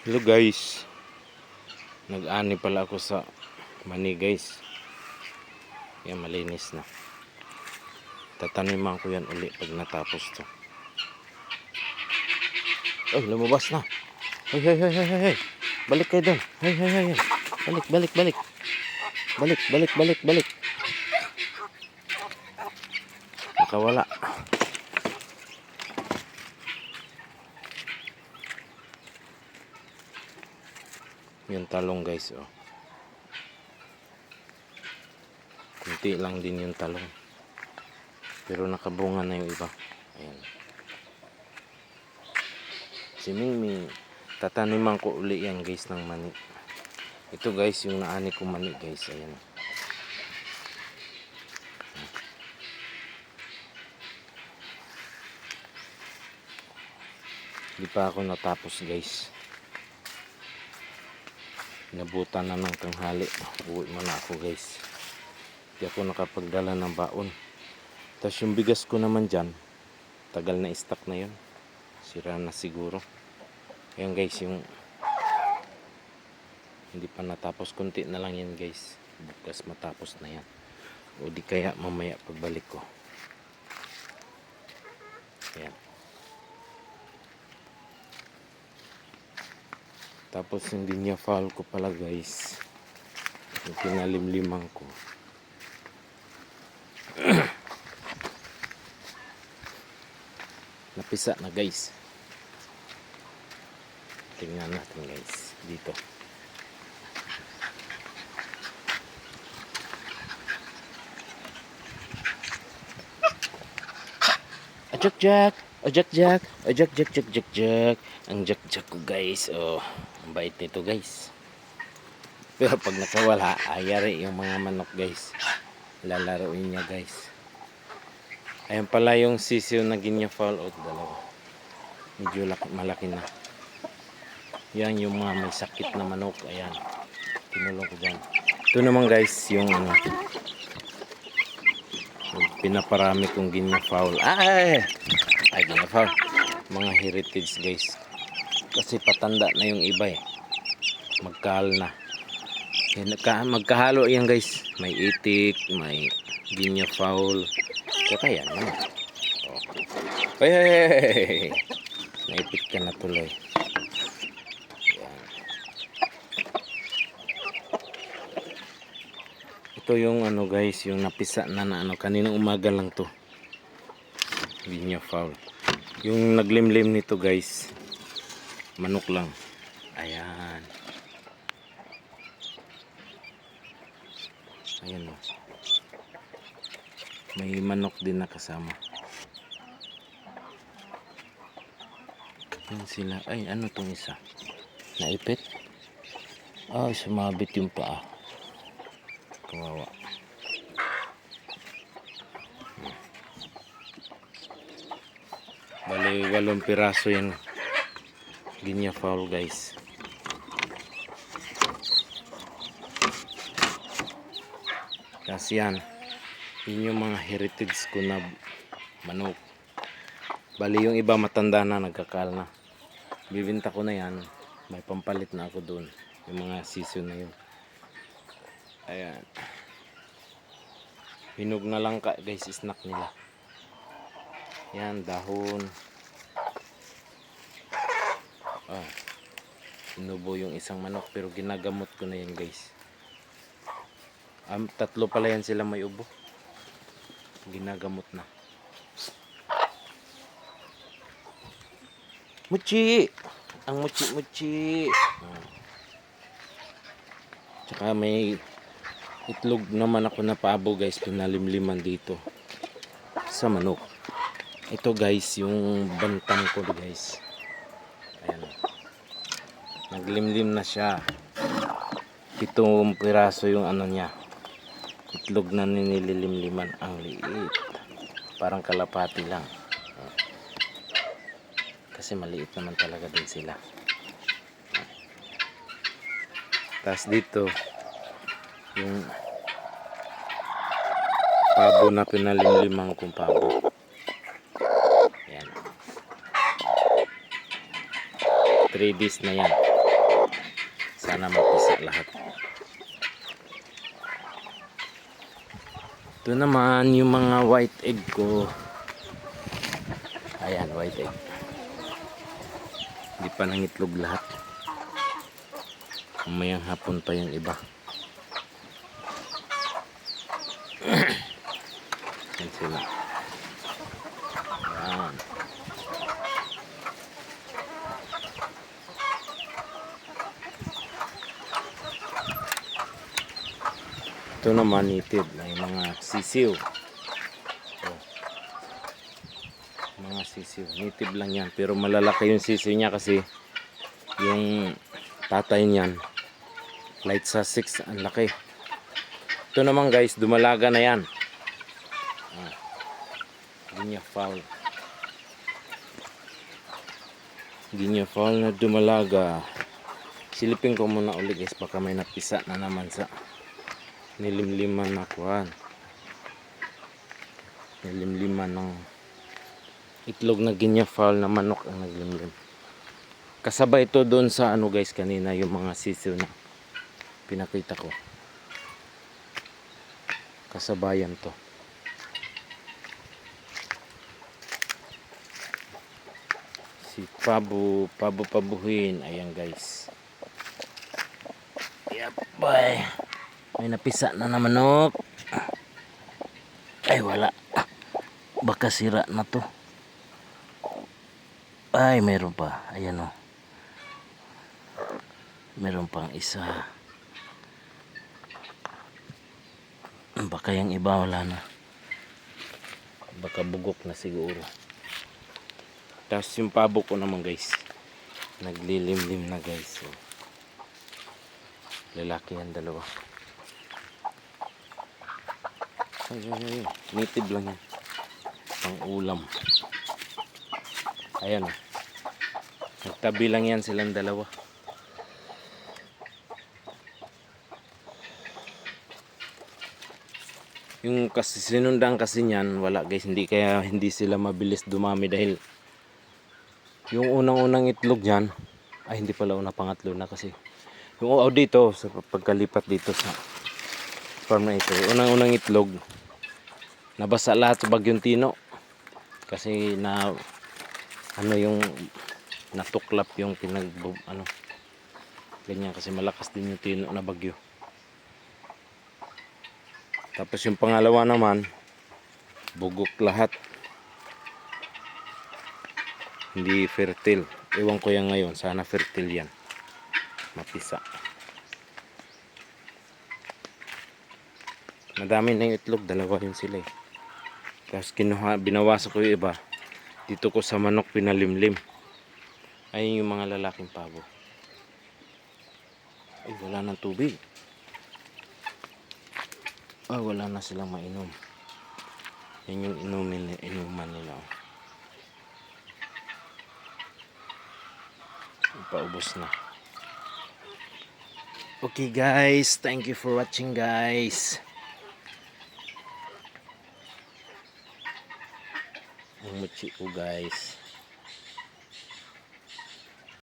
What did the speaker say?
Hello guys, nag-ani pala ako sa mani guys. Yan, malinis na. Tataniman ko yan uli pag natapos to. Ay, lumabas na. Hey, hey, hey, hey, hey. Balik kayo doon. Hey, hey, hey, hey. Balik, balik, balik. Balik, balik, balik, balik. Nakawala. Yung talong guys, oh. Kunti lang din yung talong. Pero nakabunga na yung iba. Ayan. Si Mimi, tataniman ko uli yan guys ng mani. Ito guys, yung naani ko mani guys. Ayan. Di pa ako natapos guys. Nabutan na ng tanghali. Uwi mo na ako guys. Di ako nakapagdala ng baon. Tapos yung bigas ko naman dyan, tagal na stock na yun. Sira na siguro. Ayan guys, yung hindi pa natapos. Kunti na lang yan guys. Bukas matapos na yan. O di kaya mamaya pagbalik ko. Ayan. Tapos hindi niya foul ko pala guys. Yung pinalimlimang ko. Napisa na guys. Tingnan natin guys. Dito. Ajak-jak. Ajak-jak. Ajak-jak-jak-jak-jak. Ang jak-jak ko guys. Oh, ang bait nito guys. Pero pag nakawala, ayari yung mga manok guys. Lalaroin niya guys. Ayan pala yung sisiw na ginya fall out. Dalawa. Medyo malaki na. Yan yung mga may sakit na manok. Ayan. Tinulong ko dyan. Ito naman guys yung ano. Yung pinaparami kong ginya foul. Ay! Ay, ginya foul. Mga heritage guys. Kasi patanda na yung iba eh. Magkahal na. Magkahalo yan guys. May itik, may ginya foul. Kaya yan naman. Oh. Hey! Naipit ka na tuloy. Yan. Ito yung ano guys, yung napisa na ano. Kaninang umaga lang to. Ginya foul. Yung naglimlim nito guys, manok lang. Ayan. Ayan o. May manok din na kasama. Yan sila. Ay, ano tong isa? Naipit? Ah, sumabit yung paa. Kawawa. Bali, 8 piraso yan. Ginya foul guys. Kasi yan. Yun yung mga heritage ko na manok. Bali yung iba matanda na, nagkakal na. Bibinta ko na yan. May pampalit na ako dun. Yung mga season na yun. Ayan. Hinog na lang ka guys, snack nila. Yan, dahon. Ah. Inubo yung isang manok pero ginagamot ko na yan guys. 3 pala yan sila may ubo. Ginagamot na. Muchi! Ang muchi-muchi! Tsaka may itlog naman ako na paabo guys. Pinalimliman dito. Sa manok. Ito guys, yung bantam ko guys. Ayan. Naglimlim na siya. 7 piraso yung ano niya. Itlog na nililimliman. Ang liit. Parang kalapati lang. Kasi maliit naman talaga din sila. Tapos dito yung pabo na pinalimlimang kong pabo. Yan. 3 days na yan. Sana mapisa lahat. Ito naman yung mga white egg ko. Ayan, white egg. Hindi pa nangitlog lahat. Mamayang hapon pa yung iba. Yan sila. Yan. Ito naman native. May mga sisiw. Oh. Mga sisiw. Native lang yan. Pero malalaki yung sisiw niya kasi yung tatay niyan light sa 6. Ang laki. Ito naman guys, dumalaga na yan. Ginya fowl. Ginya fowl na dumalaga. Silipin ko muna ulit guys, baka may napisa na naman sa nilimliman na kuhan. Nilimliman ng itlog na ginya fowl na manok ang naglimlim. Kasabay ito doon sa ano guys kanina, yung mga sisiw na pinakita ko. Kasabayan to. Si pabuhin. Ayan guys. Yep, boy. May napisa na naman manok. Ay wala. Baka sira na to. Ay meron pa. Ayan o. Meron pang isa. Baka yung iba wala na. Baka bugok na siguro. Tapos yung pabo ko naman guys, naglilimlim na guys. So, lalaki yan dalawa. Ay. Native lang yan. Pang ulam. Ayan o. Nagtabi lang yan silang dalawa. Yung kasi sinundan kasi niyan, wala guys, hindi sila mabilis dumami dahil yung unang-unang itlog niyan, ay hindi pala una, pangatlo na kasi. Yung dito sa pagkalipat dito sa farm na ito, unang-unang itlog nabasa lahat sa bagyong Tino. Kasi na ano yung natuklap yung ganyan kasi malakas din yung Tino na bagyo. Tapos yung pangalawa naman, bugok lahat. Hindi fertile. Ewan ko yan ngayon. Sana fertile yan. Mapisa. Madami na yung itlog. Dalawa yun sila eh. Tapos binawasan ko yung iba. Dito ko sa manok pinalimlim. Ayun yung mga lalaking pabo. Ay, wala nang tubig. Wala na silang mainom. Yan yung inuman nila. Paubos na. Okay guys, thank you for watching guys. Ang muchi ko guys.